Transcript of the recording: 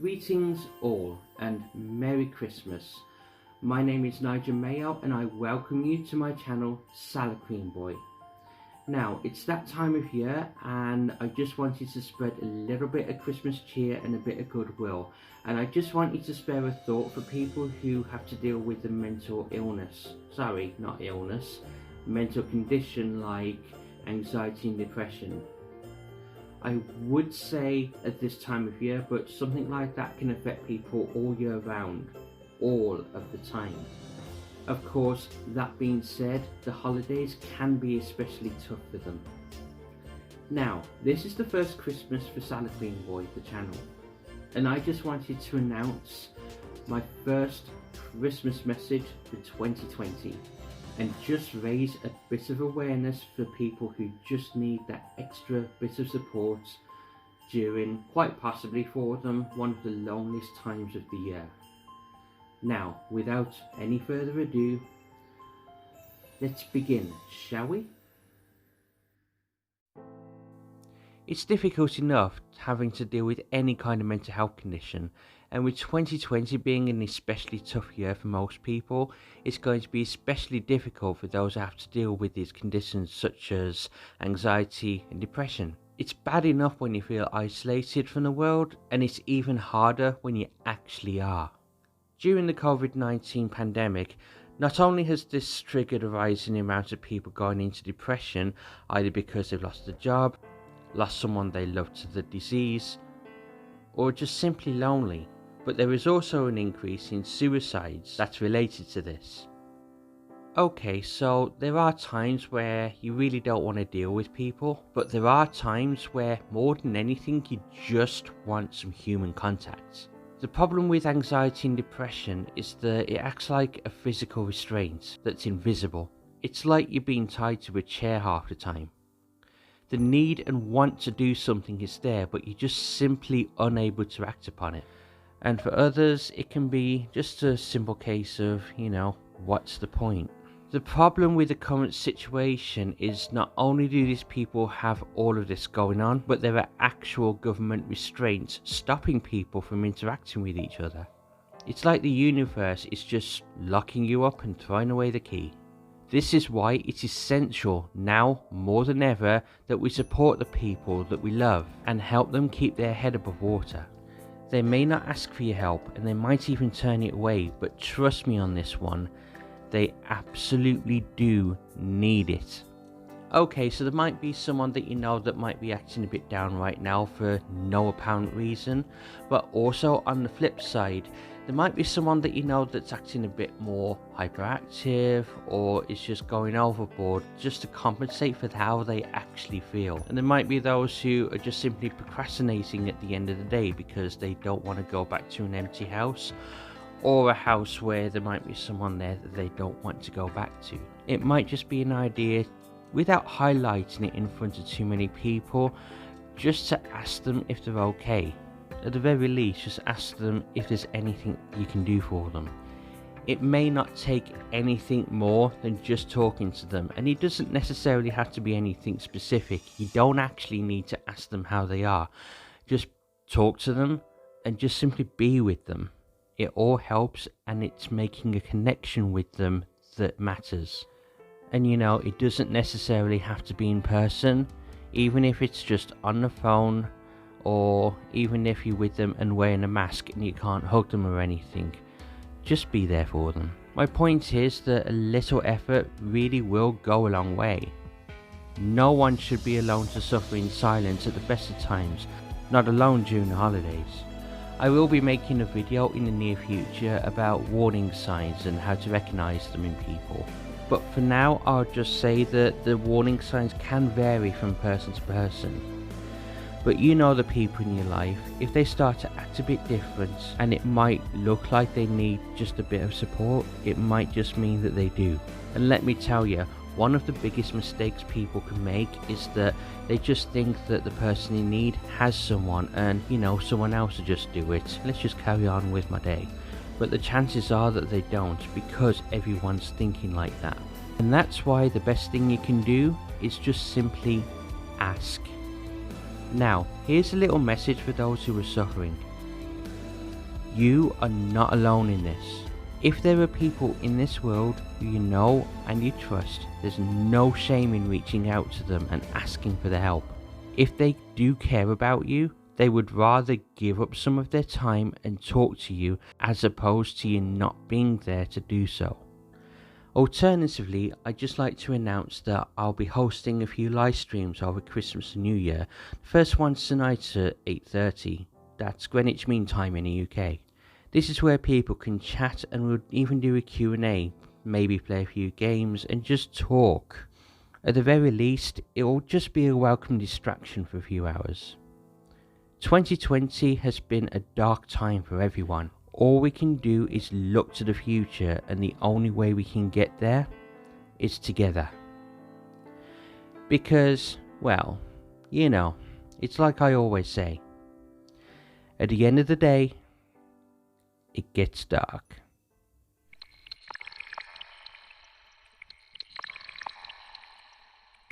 Greetings all and Merry Christmas. My name is Nigel Mayo and I welcome you to my channel Salad Cream Boy. Now it's that time of year and I just wanted to spread a little bit of Christmas cheer and a bit of goodwill, and I just wanted to spare a thought for people who have to deal with a mental mental condition like anxiety and depression. I would say at this time of year, but something like that can affect people all year round, all of the time. Of course, that being said, the holidays can be especially tough for them. Now, this is the first Christmas for Salad Cream Boy, the channel, and I just wanted to announce my first Christmas message for 2020. And just raise a bit of awareness for people who just need that extra bit of support during, quite possibly for them, one of the loneliest times of the year. Now, without any further ado, let's begin, shall we? It's difficult enough having to deal with any kind of mental health condition, and with 2020 being an especially tough year for most people, it's going to be especially difficult for those who have to deal with these conditions such as anxiety and depression. It's bad enough when you feel isolated from the world, and it's even harder when you actually are. During the COVID-19 pandemic, not only has this triggered a rise in the amount of people going into depression, either because they've lost a job, lost someone they love to the disease, or just simply lonely, but there is also an increase in suicides that's related to this. Okay, so there are times where you really don't want to deal with people, but there are times where more than anything you just want some human contact. The problem with anxiety and depression is that it acts like a physical restraint that's invisible. It's like you're being tied to a chair half the time. The need and want to do something is there, but you're just simply unable to act upon it. And for others, it can be just a simple case of, what's the point? The problem with the current situation is not only do these people have all of this going on, but there are actual government restraints stopping people from interacting with each other. It's like the universe is just locking you up and throwing away the key. This is why it's essential now more than ever that we support the people that we love and help them keep their head above water. They may not ask for your help and they might even turn it away, but trust me on this one, they absolutely do need it. Okay, so there might be someone that you know that might be acting a bit down right now for no apparent reason, but also on the flip side, there might be someone that you know that's acting a bit more hyperactive or is just going overboard just to compensate for how they actually feel. And there might be those who are just simply procrastinating at the end of the day because they don't want to go back to an empty house, or a house where there might be someone there that they don't want to go back to. It might just be an idea, without highlighting it in front of too many people, just to ask them if they're okay. At the very least, just ask them if there's anything you can do for them. It may not take anything more than just talking to them, and it doesn't necessarily have to be anything specific. You don't actually need to ask them how they are. Just talk to them and just simply be with them. It all helps, and it's making a connection with them that matters. And it doesn't necessarily have to be in person, even if it's just on the phone, or even if you're with them and wearing a mask and you can't hug them or anything. Just be there for them. My point is that a little effort really will go a long way. No one should be alone to suffer in silence at the best of times, not alone during the holidays. I will be making a video in the near future about warning signs and how to recognise them in people. But for now, I'll just say that the warning signs can vary from person to person. But the people in your life, if they start to act a bit different and it might look like they need just a bit of support, it might just mean that they do. And let me tell you, one of the biggest mistakes people can make is that they just think that the person in need has someone and someone else will just do it. Let's just carry on with my day. But the chances are that they don't, because everyone's thinking like that. And that's why the best thing you can do is just simply ask. Now, here's a little message for those who are suffering. You are not alone in this. If there are people in this world who you know and you trust, there's no shame in reaching out to them and asking for their help. If they do care about you, they would rather give up some of their time and talk to you as opposed to you not being there to do so. Alternatively, I'd just like to announce that I'll be hosting a few live streams over Christmas and New Year. The first one's tonight at 8:30. That's Greenwich Mean Time in the UK. This is where people can chat and we'll even do a Q&A, maybe play a few games and just talk. At the very least, it'll just be a welcome distraction for a few hours. 2020 has been a dark time for everyone. All we can do is look to the future, and the only way we can get there is together. Because, well, you know, it's like I always say. At the end of the day, it gets dark.